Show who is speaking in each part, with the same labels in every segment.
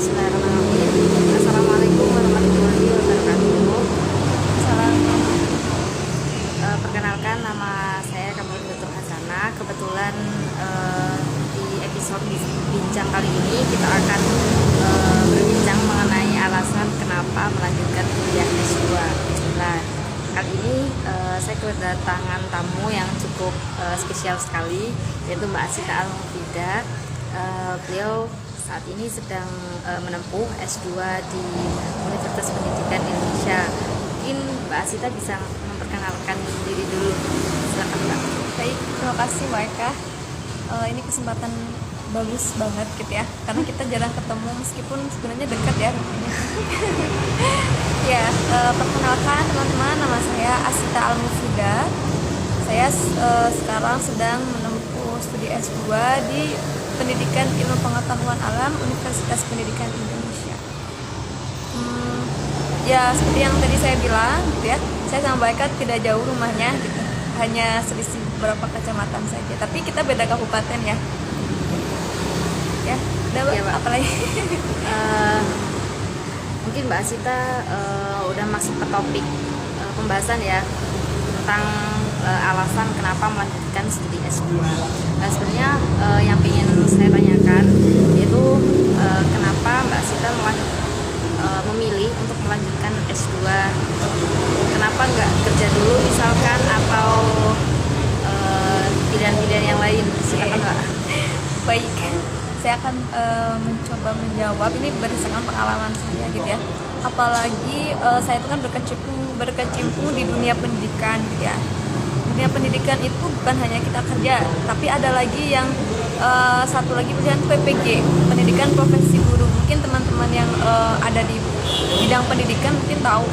Speaker 1: Bismillahirrahmanirrahim. Assalamualaikum warahmatullahi wabarakatuh.
Speaker 2: Salam.
Speaker 1: Perkenalkan, nama saya Kamil Dr. Hasanah. Kebetulan di episode bincang kali ini kita akan berbincang mengenai alasan kenapa melanjutkan kuliah S2. Nah, kali ini saya kedatangan tamu yang cukup spesial sekali, yaitu Mbak Asita Al-Mufidah. Beliau saat ini sedang menempuh S2 di Universitas Pendidikan Indonesia. Mungkin Mbak Asita bisa memperkenalkan diri dulu. Silakan Mbak.
Speaker 2: Baik, terima kasih Mbak Eka. Ini kesempatan bagus banget gitu ya, karena kita jarang ketemu meskipun sebenarnya dekat ya rumahnya. Ya, perkenalkan teman-teman, nama saya Asita Al-Mufidah. Saya sekarang sedang menempuh studi S2 di Pendidikan Ilmu Pengetahuan Alam Universitas Pendidikan Indonesia. Ya, seperti yang tadi saya bilang gitu ya, saya sama Mbak Eka tidak jauh rumahnya gitu, hanya selisih beberapa kecamatan saja, tapi kita beda kabupaten ya. Ya, udah Mbak,
Speaker 1: Iya, Mbak.
Speaker 2: apalagi?
Speaker 1: Mungkin Mbak Asita udah masuk ke topik pembahasan ya tentang alasan kenapa melanjutkan studi S2. Sebenarnya yang ingin saya tanyakan yaitu kenapa Mbak Asita memilih untuk melanjutkan S2. Kenapa nggak kerja dulu misalkan, atau pilihan-pilihan yang lain? Silakan Mbak.
Speaker 2: Baik, saya akan mencoba menjawab ini berdasarkan pengalaman saya gitu ya. Apalagi saya itu kan berkecimpung di dunia pendidikan gitu ya. Dunia pendidikan itu bukan hanya kita kerja, tapi ada lagi yang satu lagi pilihan PPG, pendidikan profesi guru. Mungkin teman-teman yang ada di bidang pendidikan mungkin tahu.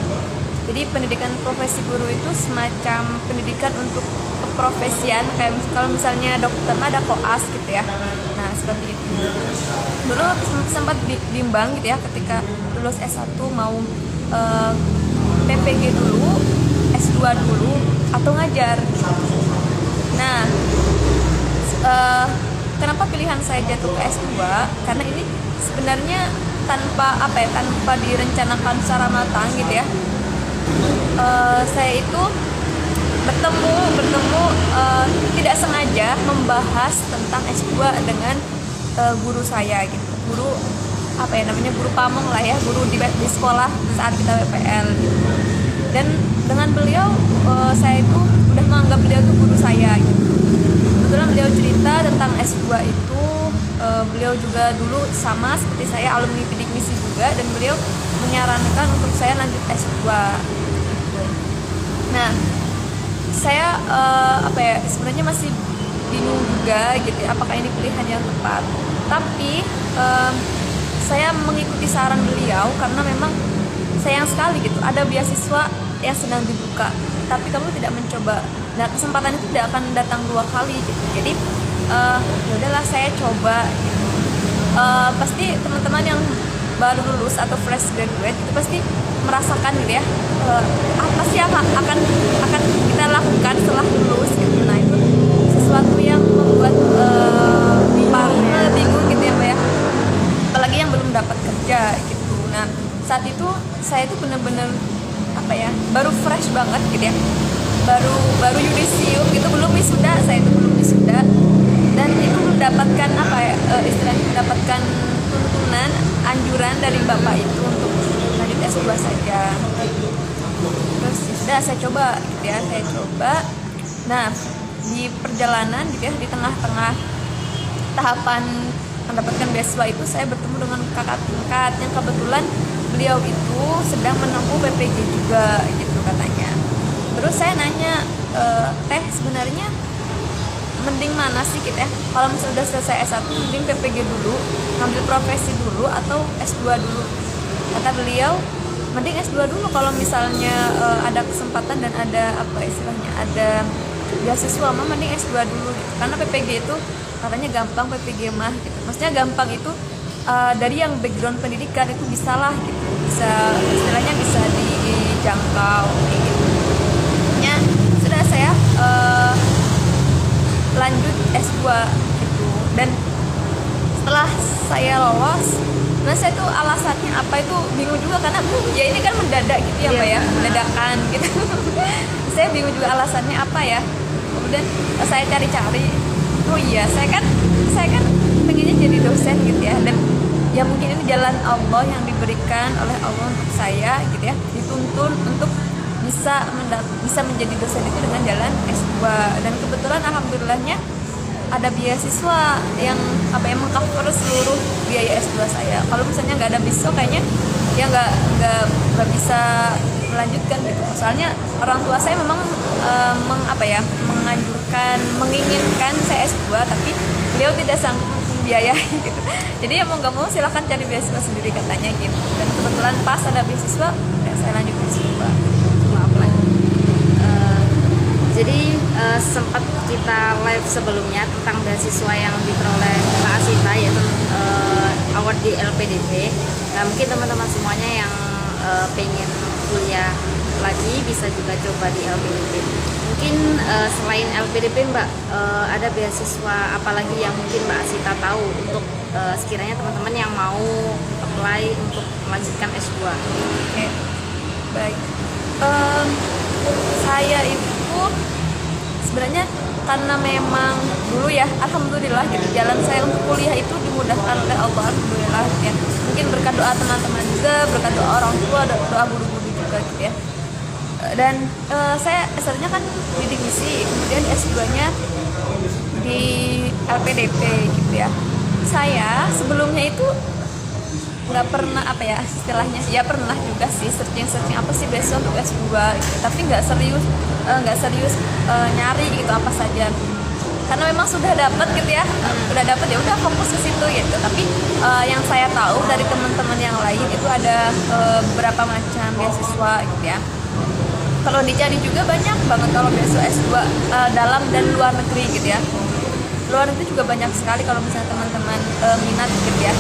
Speaker 2: Jadi pendidikan profesi guru itu semacam pendidikan untuk keprofesian, kayak kalau misalnya dokter ada koas gitu ya. Nah, seperti itu. Dulu sempat bimbang gitu ya ketika lulus S1 mau PPG dulu, S2 dulu, atau ngajar. Nah, kenapa pilihan saya jatuh ke S2? Karena ini sebenarnya tanpa direncanakan secara matang gitu ya. Saya itu bertemu tidak sengaja membahas tentang S2 dengan guru saya gitu. Guru guru pamong lah ya, guru di sekolah saat kita PPL gitu. Dan dengan beliau saya itu udah menganggap beliau itu guru saya gitu. Kebetulan beliau cerita tentang S2 itu, beliau juga dulu sama seperti saya alumni bidik misi juga, dan beliau menyarankan untuk saya lanjut S2 gitu. Nah, saya sebenarnya masih bingung juga gitu ya, apakah ini pilihan yang tepat. Tapi saya mengikuti saran beliau karena memang sayang sekali gitu, ada beasiswa yang sedang dibuka tapi kamu tidak mencoba. Nah, kesempatan itu tidak akan datang dua kali gitu. Jadi ya udahlah, saya coba gitu. Pasti teman-teman yang baru lulus atau fresh graduate itu pasti merasakan gitu ya, apa sih yang akan kita lakukan setelah lulus gitu. Nah, itu sesuatu yang membuat bingung gitu ya Mbak ya, apalagi yang belum dapat kerja gitu. Nah, saat itu saya itu benar-benar baru fresh banget gitu ya, baru yudisium gitu, belum wisuda, saya itu belum wisuda, dan itu mendapatkan istilahnya mendapatkan tuntunan anjuran dari bapak itu untuk lanjut S2 saja. Terus sudah saya coba gitu ya, nah di perjalanan gitu ya, di tengah-tengah tahapan mendapatkan beasiswa itu saya bertemu dengan kakak tingkat yang kebetulan beliau itu sedang menempuh PPG juga gitu katanya. Terus saya nanya, teh sebenarnya mending mana sih gitu ya, kalau misalnya udah selesai S1 mending PPG dulu, ngambil profesi dulu, atau S2 dulu? Kata beliau, mending S2 dulu kalau misalnya ada kesempatan dan ada ada beasiswa mah, mending S2 dulu gitu. Karena PPG itu katanya gampang, PPG mah gitu. Maksudnya gampang itu dari yang background pendidikan itu bisalah gitu, istilahnya bisa dijangkau gitu. Ya sudah, saya lanjut S2 gitu. Dan setelah saya lolos Sebenarnya saya tuh alasannya apa itu bingung juga, karena ya ini kan mendadak gitu ya Mbak ya, mendadakan gitu. Saya bingung juga alasannya apa ya. Kemudian saya cari-cari, oh iya saya kan pengennya jadi dosen gitu ya, dan ya mungkin ini jalan Allah yang diberikan oleh Allah untuk saya gitu ya, dituntun untuk bisa menjadi dosen itu dengan jalan S2. Dan kebetulan alhamdulillahnya ada beasiswa yang mengcover seluruh biaya S2 saya. Kalau misalnya nggak ada beasiswa kayaknya ya nggak bisa melanjutkan gitu. Soalnya orang tua saya memang menginginkan saya S2, tapi beliau tidak sanggup membiayai gitu. Jadi ya mau nggak mau silahkan cari beasiswa sendiri katanya gitu. Dan kebetulan pas ada beasiswa, ya saya lanjut S2.
Speaker 1: Jadi sempat kita live sebelumnya tentang beasiswa yang diperoleh Kak Asita, yaitu award di LPDP. Nah, mungkin teman-teman semuanya yang pengen kuliah lagi bisa juga coba di LPDP. Mungkin selain LPDP Mbak, ada beasiswa apa lagi yang mungkin Mbak Asita tahu untuk sekiranya teman-teman yang mau apply untuk melanjutkan S2?
Speaker 2: Oke, baik. Saya itu sebenarnya karena memang dulu ya alhamdulillah gitu, jalan saya untuk kuliah itu dimudahkan oleh Allah, alhamdulillah ya. Mungkin berkat doa teman-teman juga, berkat doa orang tua, doa guru-guru juga gitu ya. Dan saya S1-nya kan di divisi, kemudian S2-nya di LPDP gitu ya. Saya sebelumnya itu nggak pernah istilahnya ya, pernah juga sih searching apa sih beasiswa untuk S2 gitu, tapi nggak serius nyari gitu apa saja, karena memang sudah dapat gitu ya, ya udah fokus ke situ gitu. Tapi yang saya tahu dari teman-teman yang lain itu ada beberapa macam beasiswa gitu ya. Kalau dicari juga banyak banget kalau beasiswa S2 dalam dan luar negeri gitu ya. Luar negeri juga banyak sekali kalau misalnya teman-teman minat gitu ya.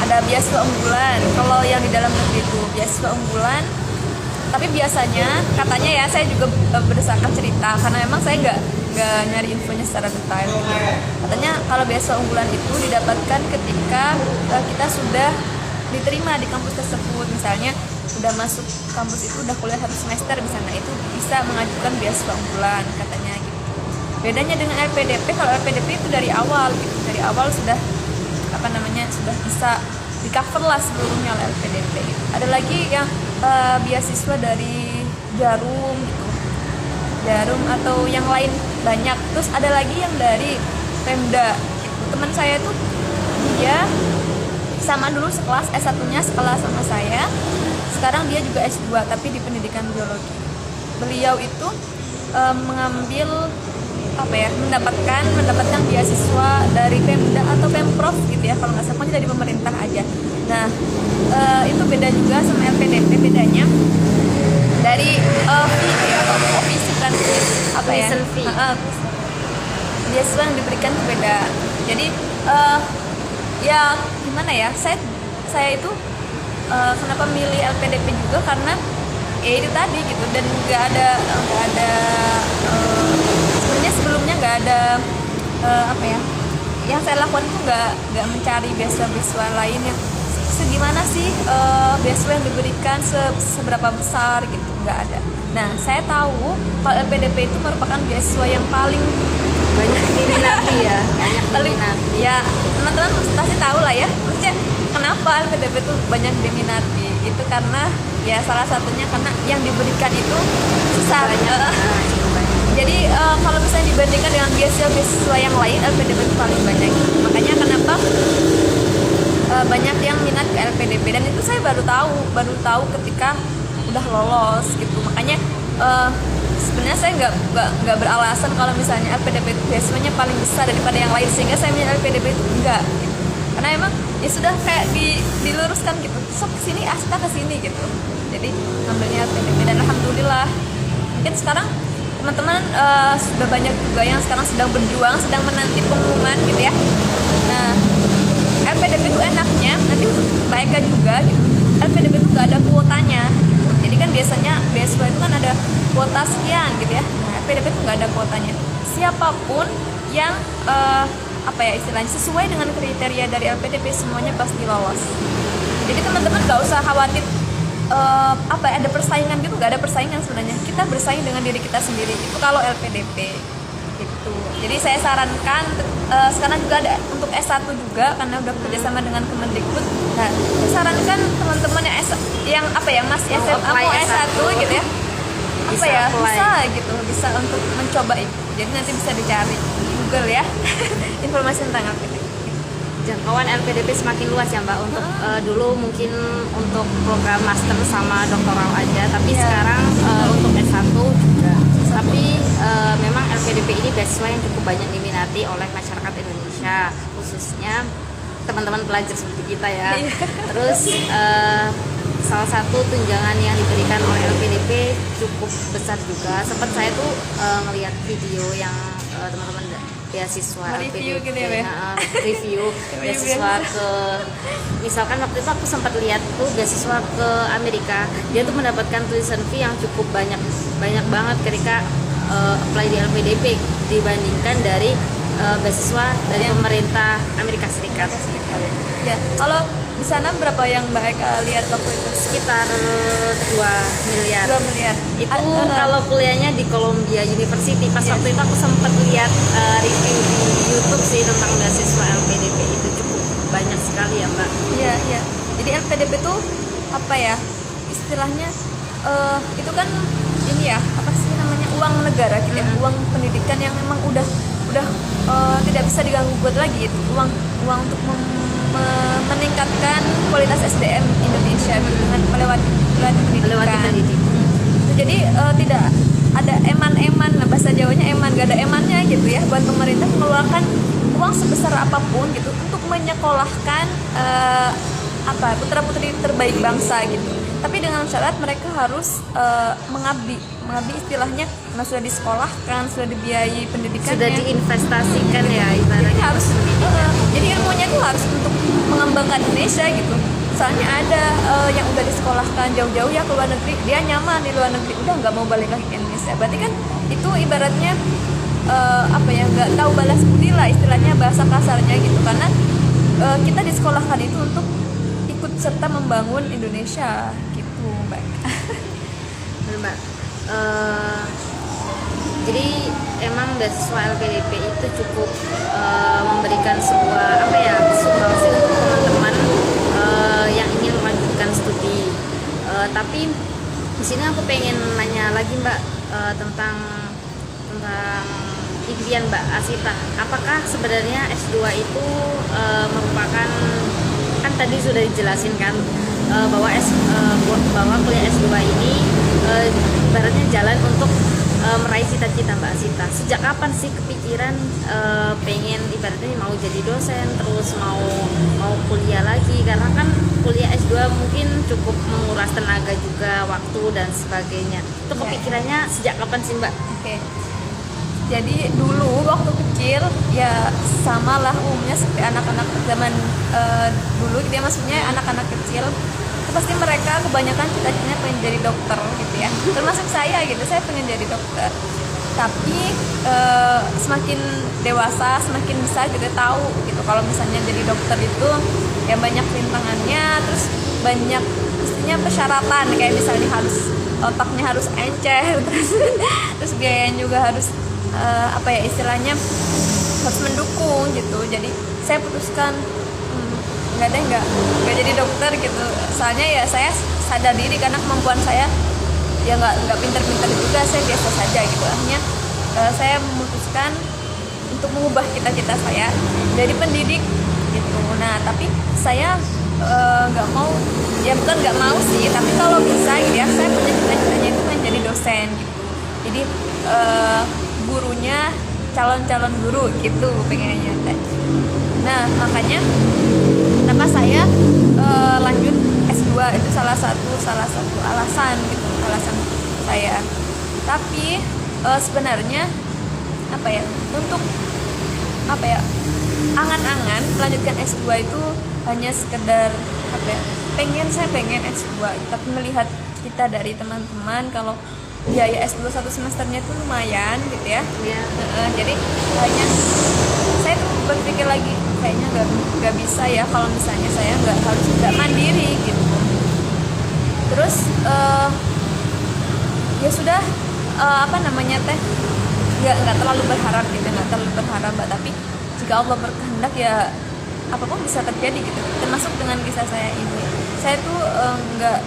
Speaker 2: Ada beasiswa unggulan, kalau yang di dalam negeri itu beasiswa unggulan. Tapi biasanya katanya ya, saya juga berdasarkan cerita karena memang saya nggak nyari infonya secara detail gitu. Katanya kalau beasiswa unggulan itu didapatkan ketika kita sudah diterima di kampus tersebut. Misalnya udah masuk kampus itu, udah kuliah 1 semester di sana, itu bisa mengajukan beasiswa unggulan katanya gitu. Bedanya dengan LPDP, kalau LPDP itu dari awal gitu, dari awal sudah sudah bisa di cover lah seluruhnya oleh LPDP gitu. Ada lagi yang beasiswa dari Jarum gitu, Jarum atau yang lain banyak. Terus ada lagi yang dari Pemda gitu. Teman saya tuh dia sama dulu sekelas, S1-nya sekelas sama saya, sekarang dia juga S2 tapi di pendidikan biologi. Beliau itu mengambil mendapatkan beasiswa dari Pemda atau Pemprov gitu ya, kalau nggak salah, pokoknya dari pemerintah aja. Nah itu beda juga sama LPDP. Bedanya dari fee ya, ofisi kan
Speaker 1: Fee.
Speaker 2: Beasiswa yang diberikan itu beda. Jadi ya gimana ya, saya itu kenapa milih LPDP juga karena ya itu tadi gitu, dan nggak ada sebenarnya sebelumnya nggak ada yang saya lakukan itu nggak mencari beasiswa lain yang segimana sih beasiswa yang diberikan seberapa besar gitu, nggak ada. Nah saya tahu kalau LPDP itu merupakan beasiswa yang paling
Speaker 1: Banyak diminati ya, banyak
Speaker 2: paling
Speaker 1: diminati.
Speaker 2: ya, teman-teman pasti tahu lah ya, maksudnya kenapa LPDP itu banyak diminati. Itu karena ya salah satunya karena yang diberikan itu besar. Jadi kalau misalnya dibandingkan dengan beasiswa yang lain, LPDP itu paling banyak. Makanya kenapa banyak yang minat ke LPDP, dan itu saya baru tahu ketika udah lolos gitu. Makanya sebenarnya saya nggak beralasan kalau misalnya LPDP itu beasiswanya paling besar daripada yang lain sehingga saya milih LPDP itu enggak gitu. Karena emang ya sudah kayak diluruskan gitu, sok kesini Asta kesini gitu, jadi ambilnya LPDP. Dan alhamdulillah mungkin sekarang teman-teman sudah banyak juga yang sekarang sedang berjuang, sedang menanti pengumuman gitu ya. Nah LPDP itu enaknya nanti baiknya juga gitu, LPDP itu nggak ada kuotanya gitu. Jadi kan biasanya beasiswa itu kan ada kuota sekian gitu ya. Nah LPDP itu nggak ada kuotanya, siapapun yang apa ya istilahnya, sesuai dengan kriteria dari LPDP semuanya pasti lolos. Jadi teman-teman gak usah khawatir apa ya, ada persaingan gitu, gak ada persaingan sebenarnya. Kita bersaing dengan diri kita sendiri itu kalau LPDP gitu. Jadi saya sarankan sekarang juga ada untuk S1 juga karena udah kerjasama dengan Kemendikbud. Nah, saya sarankan teman-teman yang apa ya masih SMA mau S1 gitu ya, apa ya bisa gitu, bisa untuk mencoba itu. Jadi nanti bisa dicari di Google ya informasi tentang LPDP.
Speaker 1: Jangkauan LPDP semakin luas ya Mbak. Untuk dulu mungkin untuk program master sama doktoral aja, tapi sekarang untuk S1 juga. Tapi memang LPDP ini beasiswa yang cukup banyak diminati oleh masyarakat Indonesia, khususnya teman-teman pelajar seperti kita ya. Terus salah satu tunjangan yang diberikan oleh LPDP cukup besar juga. Sempat saya tuh ngelihat video yang teman-teman beasiswa
Speaker 2: review
Speaker 1: LPDP,
Speaker 2: gitu ya,
Speaker 1: review beasiswa ke, misalkan waktu itu aku sempat lihat tuh beasiswa ke Amerika, dia tuh mendapatkan tuition fee yang cukup banyak banget ketika apply di LPDP dibandingkan dari beasiswa dari pemerintah Amerika Serikat.
Speaker 2: Ya, kalau di sana berapa yang Mbak Eka lihat waktu itu?
Speaker 1: Sekitar 2 miliar.
Speaker 2: 2 miliar.
Speaker 1: Itu kalau kuliahnya di Columbia University. Pas waktu itu aku sempat lihat review di YouTube sih tentang beasiswa LPDP, itu cukup banyak sekali ya Mbak.
Speaker 2: Iya, iya. Jadi LPDP itu apa ya? Istilahnya itu kan ini ya, apa sih namanya? Uang negara gitu ya. Uang pendidikan yang memang udah tidak bisa diganggu gugat lagi itu. Uang untuk meningkatkan kualitas SDM Indonesia dengan melewati pendidikan. Jadi tidak ada eman-eman, bahasa Jawanya eman, gak ada emannya gitu ya buat pemerintah mengeluarkan uang sebesar apapun gitu untuk menyekolahkan putra-putri terbaik bangsa gitu. Tapi dengan syarat mereka harus mengabdi istilahnya, karena sudah disekolahkan, sudah dibiayai pendidikannya,
Speaker 1: sudah diinvestasikan ya ibaratnya.
Speaker 2: Jadi harus jadi ilmunya itu harus untuk mengembangkan Indonesia gitu. Misalnya ada yang udah disekolahkan jauh-jauh ya ke luar negeri, dia nyaman di luar negeri, udah nggak mau balik lagi ke Indonesia. Berarti kan itu ibaratnya nggak tahu balas budi lah istilahnya, bahasa kasarnya gitu. Karena kita disekolahkan itu untuk ikut serta membangun Indonesia gitu, Mbak.
Speaker 1: Mbak. Jadi emang beasiswa LPDP itu cukup memberikan sebuah sumbangsi untuk teman-teman yang ingin melanjutkan studi. Tapi di sini aku pengen nanya lagi Mbak tentang impian Mbak Asita. Apakah sebenarnya S2 itu merupakan, kan tadi sudah dijelasin kan bahwa kuliah S2 ini ibaratnya jalan untuk meraih cita-cita Mbak Asita. Sejak kapan sih kepikiran pengen ibaratnya mau jadi dosen, terus mau kuliah lagi? Karena kan kuliah S2 mungkin cukup menguras tenaga juga, waktu dan sebagainya. Itu kepikirannya sejak kapan sih Mbak?
Speaker 2: Oke. Jadi dulu waktu kecil ya sama lah umumnya seperti anak-anak zaman dulu gitu ya, maksudnya anak-anak kecil itu pasti mereka kebanyakan cita-citanya pengen jadi dokter gitu ya, termasuk saya gitu, saya pengen jadi dokter. Tapi semakin dewasa semakin besar gitu tahu gitu kalau misalnya jadi dokter itu ya banyak rintangannya, terus banyak pastinya persyaratan kayak misalnya harus otaknya harus encer, terus biayanya juga harus istilahnya harus mendukung gitu. Jadi saya putuskan nggak jadi dokter gitu. Soalnya ya saya sadar diri karena kemampuan saya ya nggak pinter-pinter juga, saya biasa saja gitu. Akhirnya saya memutuskan untuk mengubah cita-cita saya dari pendidik gitu. Nah tapi saya nggak mau, ya bukan nggak mau sih, tapi kalau bisa gitu ya, saya punya cita-citanya itu kan jadi dosen gitu. Jadi gurunya calon guru gitu pengennya. Nah makanya kenapa saya lanjut S2 itu salah satu alasan gitu, alasan saya. Tapi sebenarnya untuk angan-angan melanjutkan S2 itu hanya sekedar saya pengen S2, tapi melihat kita dari teman-teman kalau biaya S2 satu semesternya itu lumayan gitu ya.
Speaker 1: Yeah.
Speaker 2: Jadi hanya saya tuh berpikir lagi kayaknya nggak bisa ya kalau misalnya saya nggak mandiri gitu. Terus ya sudah, apa namanya teh, nggak terlalu berharap gitu, nggak terlalu berharap Mbak, tapi jika Allah berkehendak ya apapun bisa terjadi gitu. Termasuk dengan kisah saya ini, saya tuh nggak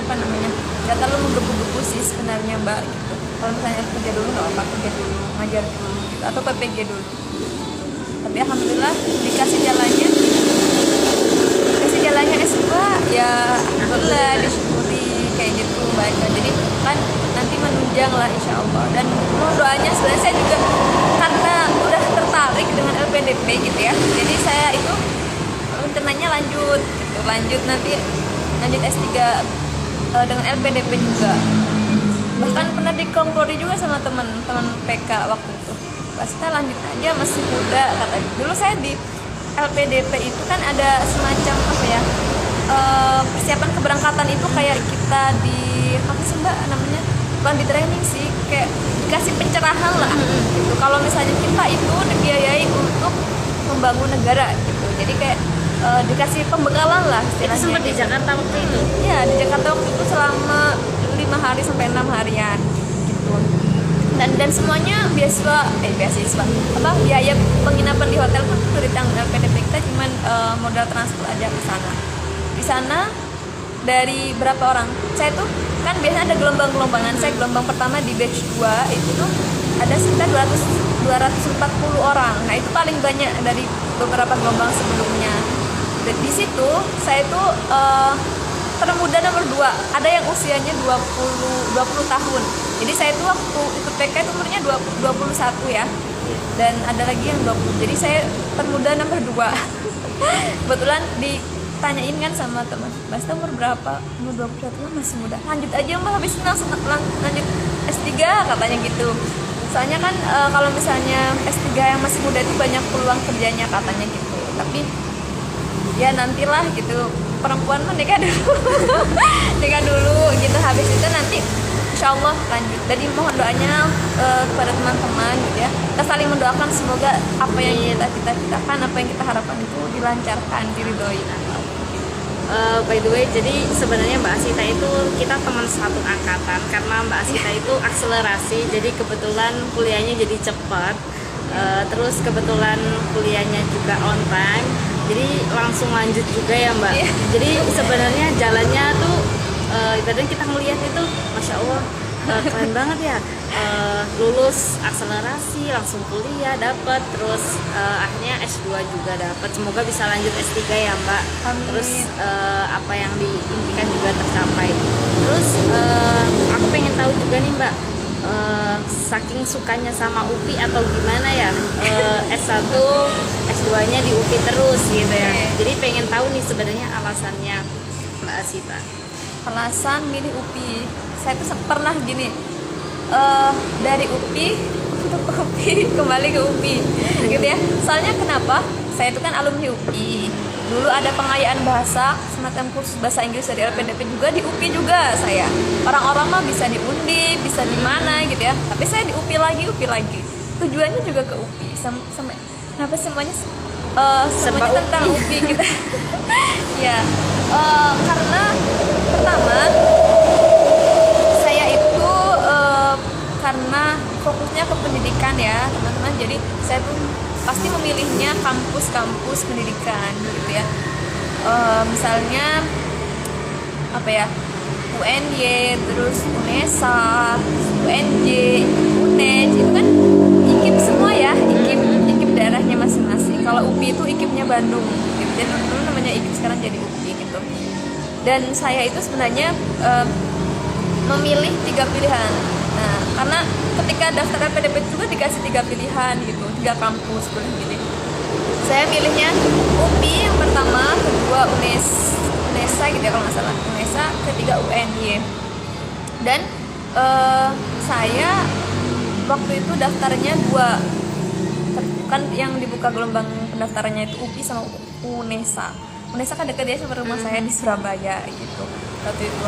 Speaker 2: apa namanya, nggak terlalu menggebu-gebu sih sebenarnya Mbak gitu. Kalau misalnya kerja dulu nggak apa, kerja dulu, ngajar dulu gitu, atau PPG dulu. Tapi alhamdulillah dikasih jalannya S2 ya, alhamdulillah disyukuri kayak gitu Mbak. Jadi kan nanti menunjang lah insya Allah. Dan mohon doanya, sebenarnya saya juga karena udah tertarik dengan LPDP gitu ya, jadi saya itu rencananya lanjut nanti lanjut S3 dengan LPDP juga. Bahkan pernah dikomplori juga sama teman-teman PK waktu itu, kita lanjut aja masih muda kata. Dulu saya di LPDP itu kan ada semacam apa ya, persiapan keberangkatan itu kayak kita di apa sih Mbak namanya, bukan di training sih, kayak dikasih pencerahan lah gitu. Kalau misalnya kita itu dibiayai untuk membangun negara gitu, jadi kayak dikasih pembekalan lah istilahnya.
Speaker 1: Itu sempat di Jakarta waktu itu?
Speaker 2: Ya di Jakarta waktu itu selama 5 hari sampai 6 harian gitu. Dan semuanya beasiswa apa, biaya penginapan di hotel pun itu ditanggung LPDP. Kita cuman modal transfer aja ke sana. Di sana dari berapa orang? Saya tuh kan biasanya ada gelombang-gelombangan. Saya gelombang pertama di batch 2 itu tuh ada sekitar 240 orang. Nah, itu paling banyak dari beberapa gelombang sebelumnya. Dan di situ saya tuh termuda nomor 2. Ada yang usianya 20 tahun. Jadi saya tuh waktu ikut PK itu umurnya 21 ya. Dan ada lagi yang 20. Jadi saya termuda nomor 2. Kebetulan ditanyain kan sama teman, Mbak umur berapa? Umur 21 lah, masih muda. Lanjut aja Mbak, habis ini langsung lanjut S3 katanya gitu. Soalnya kan kalau misalnya S3 yang masih muda itu banyak peluang kerjanya katanya gitu. Tapi ya nantilah gitu, perempuan mah nikah dulu nikah dulu gitu, habis itu nanti insya Allah lanjut. Jadi mohon doanya kepada teman-teman gitu ya, kita saling mendoakan semoga apa yang kita cita-citakan, apa yang kita harapkan itu dilancarkan, diridhoi.
Speaker 1: By the way, jadi sebenarnya Mbak Asita itu kita teman satu angkatan, karena Mbak Asita itu akselerasi, jadi kebetulan kuliahnya jadi cepat, terus kebetulan kuliahnya juga on time, jadi langsung lanjut juga ya Mbak. Jadi sebenarnya jalannya tuh ibaratnya kita melihat itu Masya Allah keren banget ya, lulus akselerasi langsung kuliah dapat, terus akhirnya S2 juga dapat, semoga bisa lanjut S3 ya Mbak. Terus apa yang diimpikan juga tercapai. Terus aku pengen tahu juga nih Mbak, saking sukanya sama UPI atau gimana ya, S1 S2 nya di UPI terus gitu ya. Jadi pengen tahu nih sebenarnya alasannya Mbak Asita.
Speaker 2: Alasan milih UPI, saya tuh pernah gini, dari UPI untuk UPI kembali ke UPI gitu ya. Soalnya kenapa, saya itu kan alumni UPI, dulu ada pengayaan bahasa, semacam kursus bahasa Inggris dari LPDP juga di UPI juga saya. Orang-orang mah bisa di Undi, bisa di mana gitu ya, tapi saya di UPI lagi. Tujuannya juga ke UPI, sampai kenapa semuanya tentang UPI gitu ya. Karena pertama saya itu karena fokusnya ke pendidikan ya teman-teman, jadi saya pun pasti memilihnya kampus-kampus pendidikan gitu ya. Misalnya apa ya, UNY, terus UNESA, UNJ, UNED, itu kan IKIP semua ya, IKIP daerahnya masing-masing. Kalau UPI itu IKIP-nya Bandung gitu. Jadi dulu namanya IKIP, sekarang jadi UPI gitu. Dan saya itu sebenarnya memilih 3 pilihan. Nah, karena ketika daftar LPDP juga dikasih 3 pilihan gitu, 3 kampus boleh pilih. Saya milihnya UPI yang pertama, kedua UNESA gitu ya kalau nggak salah, UNESA, ketiga UNY. Dan saya waktu itu daftarnya 2, kan yang dibuka gelombang pendaftarannya itu UPI sama UNESA. UNESA kan dekat ya sama rumah saya di Surabaya gitu waktu itu.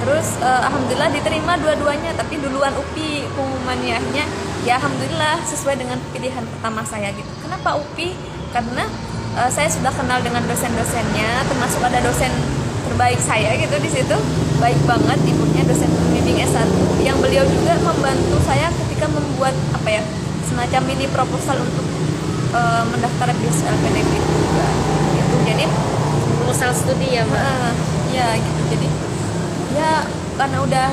Speaker 2: Terus alhamdulillah diterima dua-duanya, tapi duluan UPI pengumumannya. Akhirnya ya alhamdulillah sesuai dengan pilihan pertama saya gitu. Kenapa UPI? Karena saya sudah kenal dengan dosen-dosennya, termasuk ada dosen terbaik saya gitu di situ, baik banget ibunya, dosen pembimbing S1 yang beliau juga membantu saya ketika membuat apa ya, semacam mini proposal untuk mendaftar beasiswa LPDP juga gitu. Jadi
Speaker 1: proposal studi ya Mbak.
Speaker 2: ya gitu. Jadi ya karena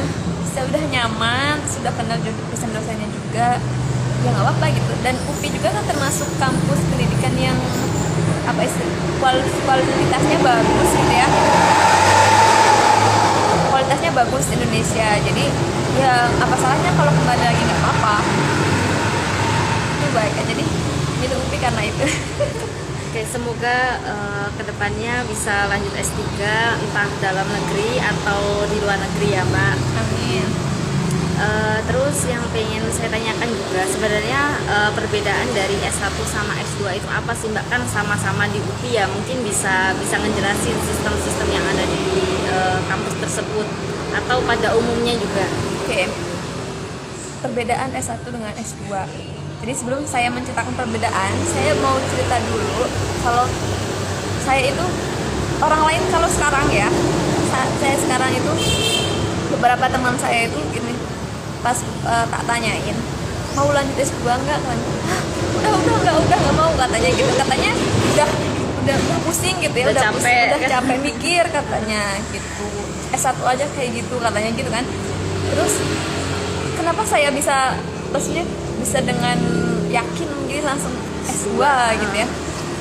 Speaker 2: saya udah nyaman, sudah kenal juga dosen-dosennya juga, ya nggak apa-apa gitu. Dan UPI juga kan termasuk kampus pendidikan yang apa kualitasnya bagus gitu ya, kualitasnya bagus Indonesia. Jadi ya apa salahnya kalau kembali lagi, nggak apa-apa, itu baik aja. Jadi milih UPI karena itu.
Speaker 1: Oke, semoga kedepannya bisa lanjut S3 entah dalam negeri atau di luar negeri ya Mbak.
Speaker 2: Amin.
Speaker 1: Terus yang pengen saya tanyakan juga sebenarnya perbedaan dari S1 sama S2 itu apa sih Mbak? Kan sama-sama di UPI ya, mungkin bisa ngejelasin sistem-sistem yang ada di kampus tersebut atau pada umumnya juga.
Speaker 2: Oke. Perbedaan S1 dengan S2. Jadi sebelum saya menceritakan perbedaan, saya mau cerita dulu kalau saya itu, orang lain kalau sekarang ya, saya sekarang itu beberapa teman saya itu gini, pas tak tanyain mau lanjut S2 enggak kan, udah nggak mau katanya gitu, katanya udah pusing gitu ya,
Speaker 1: Udah capek.
Speaker 2: udah capek mikir katanya gitu, S1 aja kayak gitu katanya gitu kan. Terus kenapa saya bisa, maksudnya bisa dengan yakin gitu langsung S2 gitu ya,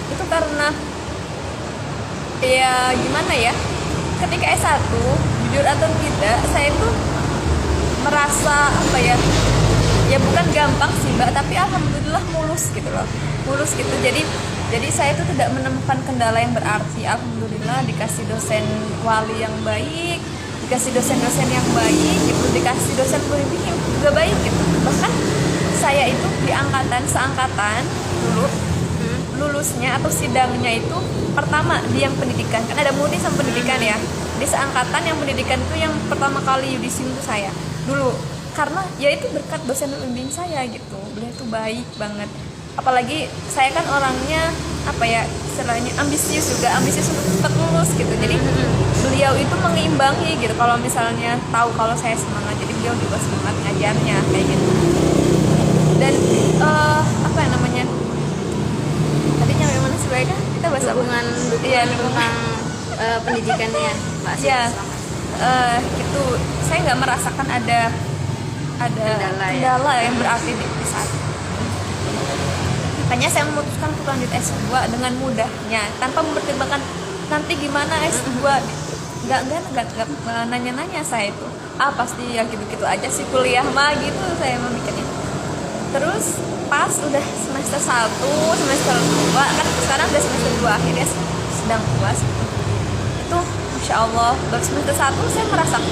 Speaker 2: itu karena ya gimana ya, ketika S1 jujur atau tidak saya itu merasa apa ya, ya bukan gampang sih Mbak, tapi alhamdulillah mulus gitu loh, mulus gitu. Jadi saya itu tidak menemukan kendala yang berarti, alhamdulillah dikasih dosen wali yang baik, dikasih dosen-dosen yang baik gitu, dikasih dosen pembimbing yang juga baik gitu. Bahkan saya itu di seangkatan dulu lulusnya atau sidangnya itu pertama di yang pendidikan, kan ada murni sama pendidikan ya, di seangkatan yang pendidikan itu yang pertama kali yudisium itu saya dulu, karena ya itu berkat dosen pembimbing saya gitu, beliau itu baik banget. Apalagi saya kan orangnya apa ya, istilahnya ambisius juga, ambisius untuk cepat lulus gitu. Jadi beliau itu mengeimbangi gitu, kalau misalnya tahu kalau saya semangat, jadi beliau juga semangat ngajarnya kayak gitu. Dan apa yang namanya, tadi nyampe mana sih Baik? Kita bahas
Speaker 1: Hubungan
Speaker 2: iya,
Speaker 1: tentang pendidikannya Mbak Asyik.
Speaker 2: ya gitu. Saya nggak merasakan ada kendala yang berarti di saat itu. Makanya saya memutuskan untuk lanjut S2 dengan mudahnya, tanpa mempertimbangkan nanti gimana S2. Nggak nanya-nanya saya itu, pasti ya gitu-gitu aja sih kuliah mah gitu saya memikirnya. Terus pas udah semester 1, semester 2, kan sekarang udah semester 2 akhir ya, sedang puas itu, Masya Allah, baru semester 1 saya merasa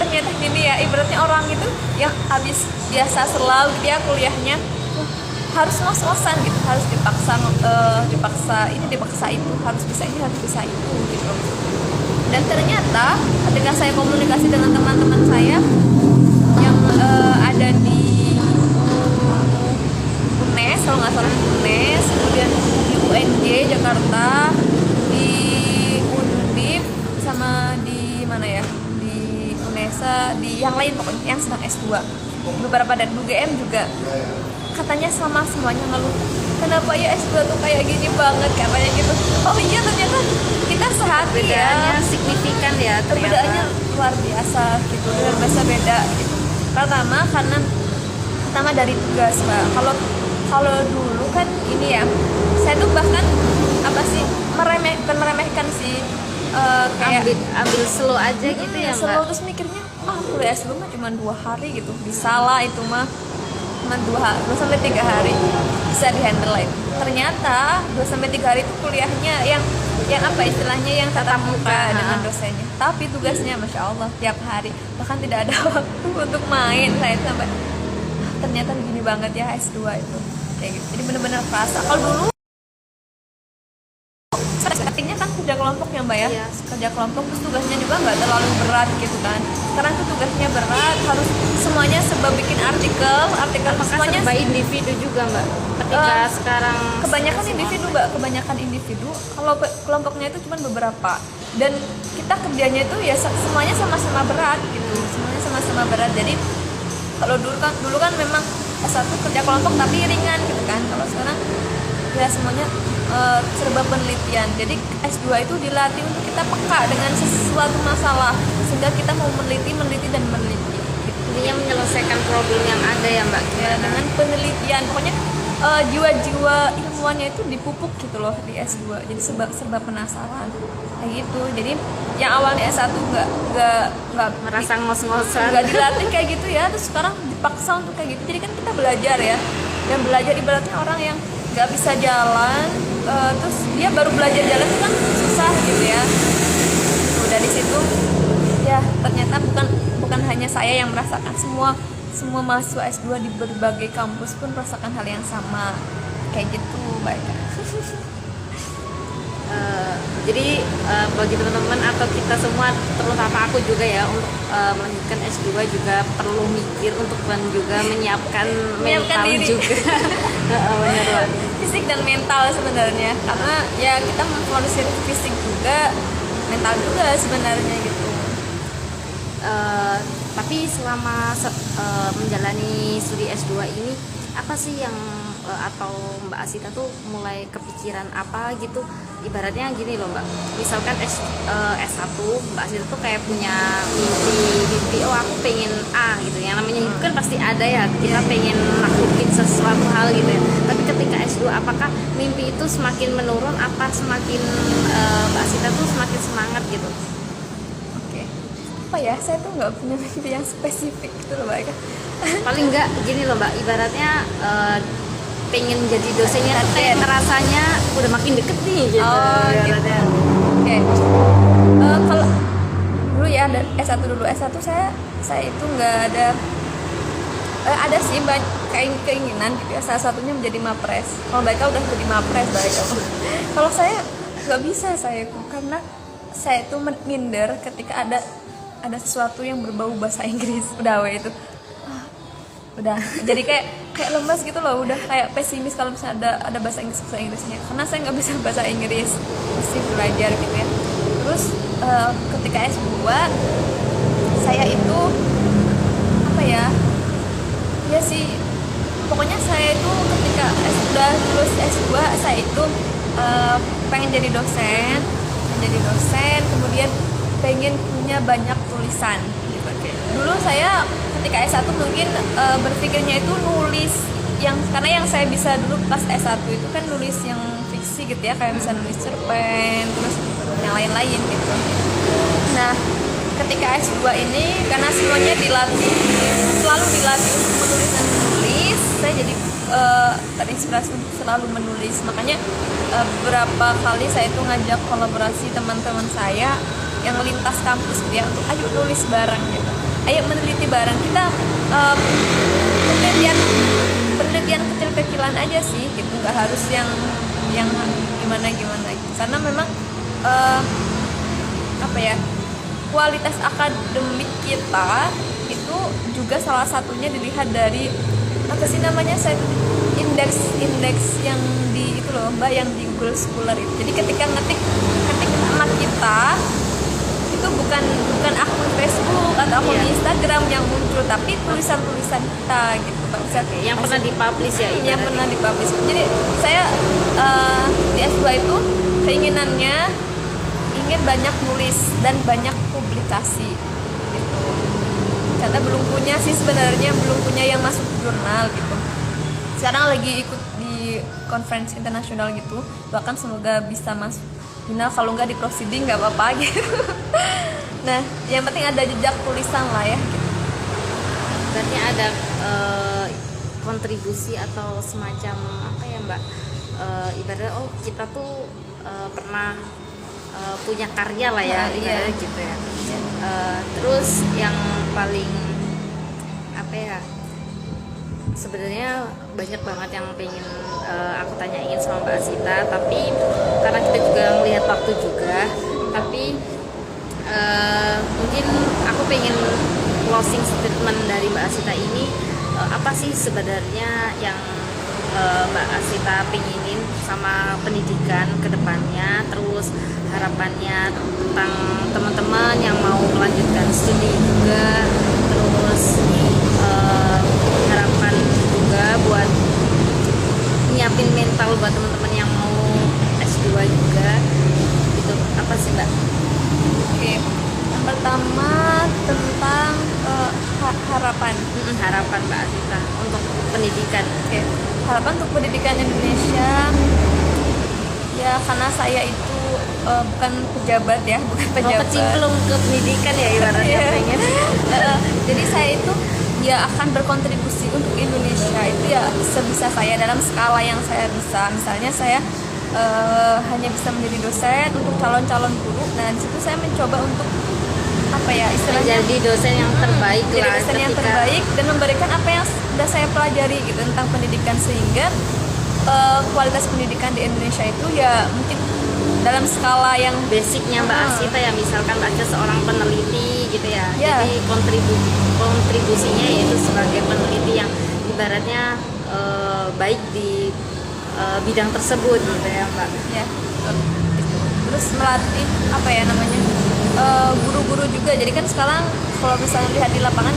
Speaker 2: ternyata gini ya, ibaratnya orang itu yang habis biasa selalu gitu ya kuliahnya, harus ngos-ngosan gitu, harus dipaksa itu, harus bisa ini, harus bisa itu gitu. Dan ternyata ketika saya komunikasi dengan teman-teman saya yang ada di UNES, kalau nggak salah UNES, kemudian di UNJ Jakarta, di Undip, sama di mana ya, di UNESA, di yang lain pokoknya yang sedang S2, beberapa dan UGM juga, katanya sama semuanya ngeluh, kenapa ya S2 tuh kayak gini banget katanya gitu. Oh iya, ternyata kita sehati
Speaker 1: Perbedaannya
Speaker 2: ya,
Speaker 1: signifikan ya ternyata.
Speaker 2: perbedaannya luar biasa gitu, luar biasa beda gitu. Pertama dari tugas Mbak. Kalau dulu kan ini ya, saya tuh bahkan apa sih, meremehkan sih, kayak
Speaker 1: ambil slow aja gitu ya Mbak.
Speaker 2: slow, terus mikirnya kuliah S2 mah cuma 2 hari gitu, bisa lah itu mah, cuma 2 sampai 3 hari bisa dihandle lah itu. Ternyata 2 sampai 3 hari itu kuliahnya yang apa istilahnya, yang tatap muka dengan dosennya, tapi tugasnya Masya Allah tiap hari, bahkan tidak ada waktu untuk main. Saya sampai ternyata begini banget ya S2 itu kayak gitu. Jadi benar-benar kerasa. Kalau dulu pentingnya kan kerja kelompok ya Mbak ya.
Speaker 1: Iya.
Speaker 2: Kerja kelompok terus tugasnya juga nggak terlalu berat gitu kan. Sekarang tuh tugasnya berat, harus semuanya serba bikin artikel
Speaker 1: Apakah
Speaker 2: semuanya
Speaker 1: serba individu juga mbak? Ketika sekarang
Speaker 2: kebanyakan
Speaker 1: semua
Speaker 2: individu
Speaker 1: online.
Speaker 2: Mbak, kebanyakan individu. Kalau kelompoknya itu cuma beberapa, dan kita kerjanya itu ya semuanya sama-sama berat gitu, semuanya sama-sama berat. Jadi kalau dulu kan memang S1 kerja kelompok tapi ringan gitu kan. Kalau sekarang ya semuanya serba penelitian. Jadi S2 itu dilatih untuk kita peka dengan sesuatu masalah, sehingga kita mau meneliti dan meneliti gitu.
Speaker 1: Intinya menyelesaikan problem yang ada ya mbak.
Speaker 2: Ya, dengan penelitian. Pokoknya jiwa-jiwa ilmuannya itu dipupuk gitu loh di S2. Jadi serba penasaran kayak gitu. Jadi yang awalnya S1 nggak
Speaker 1: Merasa ngos-ngosan.
Speaker 2: nggak dilatih kayak gitu ya, terus sekarang dipaksa untuk kayak gitu. Jadi kan kita belajar ya, dan belajar ibaratnya orang yang nggak bisa jalan, terus dia baru belajar jalan itu kan susah gitu ya. Udah di situ ya, ternyata bukan hanya saya yang merasakan, semua mahasiswa S2 di berbagai kampus pun merasakan hal yang sama kayak gitu baik.
Speaker 1: Jadi bagi teman-teman atau kita semua, terutama aku juga ya, untuk melanjutkan S2 juga perlu mikir untuk dan juga menyiapkan mental
Speaker 2: diri.
Speaker 1: juga. Benar banget.
Speaker 2: Fisik dan mental sebenarnya, karena ya kita memproduksi fisik juga, mental juga sebenarnya gitu.
Speaker 1: Tapi selama menjalani studi S2 ini, apa sih yang atau Mbak Asita tuh mulai kepikiran apa gitu? Ibaratnya gini loh Mbak, misalkan S1 Mbak Asita tuh kayak punya mimpi, oh aku pengen A gitu. Yang namanya hidup kan pasti ada ya, kita pengen naklukin sesuatu hal gitu ya. Tapi ketika S2, apakah mimpi itu semakin menurun, apa semakin Mbak Asita tuh semakin semangat gitu?
Speaker 2: Apa ya, saya tuh nggak punya mimpi yang spesifik gitu loh Mbak.
Speaker 1: Paling nggak gini loh Mbak, ibaratnya pengen jadi dosennya tuh kayak rasanya udah makin deket nih gitu.
Speaker 2: Oh, gitu. Oke. Kalau dulu ya S1 saya itu nggak ada sih banyak keinginan gitu ya, salah satunya menjadi mapres. Kalau mereka udah jadi mapres baik. Kalau saya nggak bisa, karena saya itu minder ketika ada sesuatu yang berbau bahasa Inggris. Udah itu udah jadi kayak lemas gitu loh, udah kayak pesimis kalau misalnya ada bahasa Inggrisnya, karena saya nggak bisa bahasa Inggris, mesti belajar gitu ya. Terus ketika S2 saya itu apa ya sih, pokoknya saya itu ketika sudah lulus S2 saya itu pengen jadi dosen, kemudian pengen punya banyak tulisan gitu. Dulu saya ketika S1 mungkin berpikirnya itu nulis karena yang saya bisa dulu pas S1 itu kan nulis yang fiksi gitu ya, kayak bisa nulis cerpen, terus yang lain-lain gitu. Nah, ketika S2 ini karena semuanya selalu dilatih untuk menulis, saya jadi terinspirasi untuk selalu menulis. Makanya beberapa kali saya itu ngajak kolaborasi teman-teman saya yang lintas kampus gitu ya, untuk ayo nulis bareng gitu, ayo meneliti bareng. Kita penelitian kecil-kecilan aja sih gitu, nggak harus yang gimana gitu. Karena memang kualitas akademik kita itu juga salah satunya dilihat dari indeks yang di itu loh Mbak, yang di Google Scholar itu. Jadi ketik nama kita itu bukan akun Facebook atau akun Instagram yang muncul, tapi tulisan-tulisan kita gitu Pak.
Speaker 1: Yang pernah dipublish ya?
Speaker 2: Yang pernah dipublish. Jadi saya di S2 itu keinginannya ingin banyak nulis dan banyak publikasi gitu. Karena belum punya yang masuk jurnal gitu. Sekarang lagi ikut di conference internasional gitu, bahkan semoga bisa masuk final, kalau nggak di proceeding nggak apa-apa gitu. Nah, yang penting ada jejak tulisan lah ya gitu.
Speaker 1: Berarti ada kontribusi atau semacam apa ya Mbak, ibaratnya kita tuh pernah punya karya lah ya, ibaratnya gitu ya. Terus yang paling sebenarnya banyak banget yang pengen aku tanyain sama Mbak Asita, tapi karena kita juga melihat waktu juga, tapi mungkin aku pengen closing statement dari Mbak Asita ini, apa sih sebenarnya yang Mbak Asita pengenin sama pendidikan ke depannya, terus harapannya tentang teman-teman yang mau melanjutkan studi juga, terus harapan juga buat nyiapin mental buat teman-teman yang mau S2 juga, itu apa sih Mbak?
Speaker 2: Oke, yang pertama tentang harapan.
Speaker 1: Harapan Mbak Asita untuk pendidikan.
Speaker 2: Oke, harapan untuk pendidikan Indonesia ya, karena saya itu bukan pejabat ya, bukan pejabat.
Speaker 1: Kecimplung ke pendidikan ya ibaratnya pengen.
Speaker 2: Jadi saya itu ya akan berkontribusi untuk Indonesia itu ya sebisa saya dalam skala yang saya bisa. Misalnya saya hanya bisa menjadi dosen untuk calon-calon guru. Nah di situ saya mencoba untuk apa ya istilahnya
Speaker 1: Menjadi dosen yang terbaik
Speaker 2: jadi
Speaker 1: lah,
Speaker 2: dosen yang
Speaker 1: ketika
Speaker 2: terbaik dan memberikan apa yang sudah saya pelajari gitu tentang pendidikan, sehingga kualitas pendidikan di Indonesia itu ya mungkin dalam skala yang
Speaker 1: basicnya Mbak Asita ya, misalkan Mbak Asita seorang peneliti gitu ya,
Speaker 2: Ya.
Speaker 1: jadi kontribusinya yaitu sebagai peneliti yang ibaratnya baik di bidang tersebut gitu ya Mbak.
Speaker 2: ya gitu. Terus melatih apa ya namanya guru-guru juga. Jadi kan sekarang kalau misalnya lihat di lapangan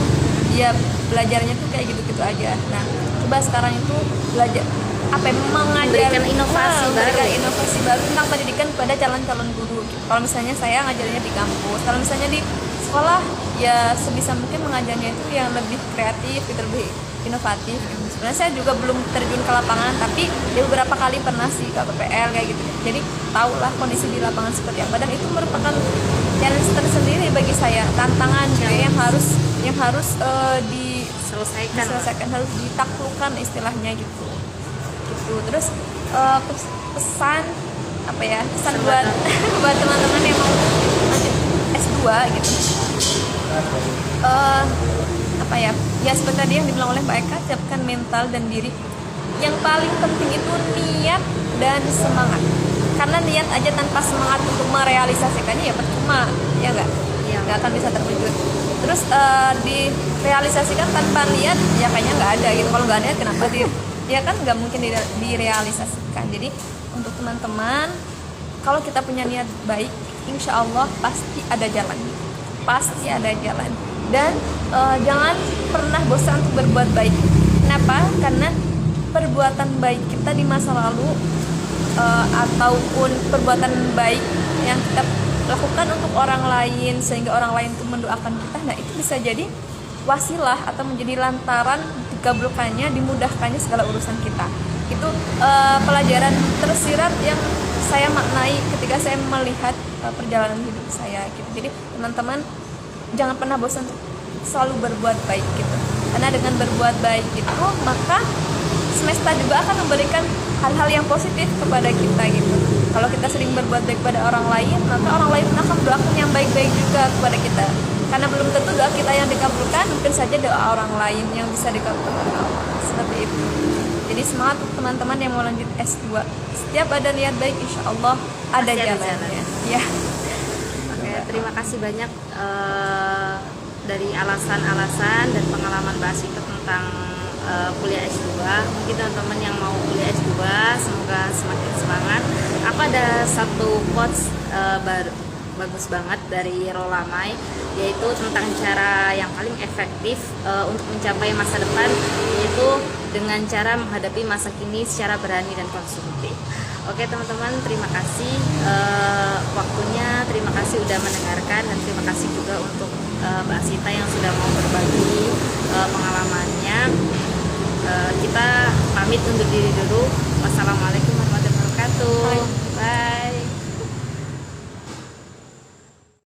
Speaker 2: ya belajarnya tuh kayak gitu-gitu aja. Nah coba sekarang itu belajar apa ya,
Speaker 1: Memberikan inovasi
Speaker 2: memberikan
Speaker 1: baru.
Speaker 2: inovasi baru tentang pendidikan kepada calon-calon guru. Kalau misalnya saya ngajarnya di kampus, kalau misalnya di sekolah ya sebisa mungkin mengajarnya itu yang lebih kreatif, gitu, lebih inovatif gitu. Sebenarnya saya juga belum terjun ke lapangan, tapi ya beberapa kali pernah sih ke PPL kayak gitu. Jadi tahulah kondisi di lapangan seperti apa, dan itu merupakan challenge tersendiri bagi saya, tantangan gitu ya, yang harus diselesaikan, harus ditaklukkan istilahnya gitu. Terus pesan apa ya, pesan buat buat teman-teman yang mau lanjut S2 gitu. Apa ya seperti tadi yang dibilang oleh Mbak Eka, siapkan mental dan diri. Yang paling penting itu niat dan semangat, karena niat aja tanpa semangat untuk merealisasikannya ya percuma, ya nggak akan bisa terwujud. Terus direalisasikan tanpa niat ya kayaknya nggak ada gitu. Kalau nggak niat kenapa ya kan nggak mungkin direalisasikan. Jadi untuk teman-teman, kalau kita punya niat baik, insya Allah pasti ada jalan, dan jangan pernah bosan untuk berbuat baik. Kenapa? Karena perbuatan baik kita di masa lalu ataupun perbuatan baik yang kita lakukan untuk orang lain sehingga orang lain itu mendoakan kita, nah itu bisa jadi wasilah atau menjadi lantaran dikabulkannya, dimudahkannya segala urusan kita. Itu pelajaran tersirat yang saya maknai ketika saya melihat perjalanan hidup saya gitu. Jadi teman-teman jangan pernah bosan untuk selalu berbuat baik gitu, karena dengan berbuat baik itu maka semesta juga akan memberikan hal-hal yang positif kepada kita gitu. Kalau kita sering berbuat baik pada orang lain, maka orang lain akan mendoakan yang baik-baik juga kepada kita. Karena belum tentu doa kita yang dikabulkan, mungkin saja doa orang lain yang bisa dikabulkan oleh Allah. Seperti itu. Jadi semangat untuk teman-teman yang mau lanjut S2. Setiap ada niat baik, insya Allah ada jalannya. Ya.
Speaker 1: Oke, terima kasih banyak dari alasan-alasan dan pengalaman Mbak Asita tentang kuliah S2. Mungkin teman-teman yang mau kuliah S2 semoga semakin semangat. Aku ada satu quotes bagus banget dari Rollamay, yaitu tentang cara yang paling efektif untuk mencapai masa depan, yaitu dengan cara menghadapi masa kini secara berani dan konstruktif. Oke teman-teman, terima kasih waktunya, terima kasih udah mendengarkan, dan terima kasih juga untuk Mbak Asita yang sudah mau berbagi pengalamannya. Kita pamit undur diri dulu. Wassalamualaikum warahmatullahi wabarakatuh.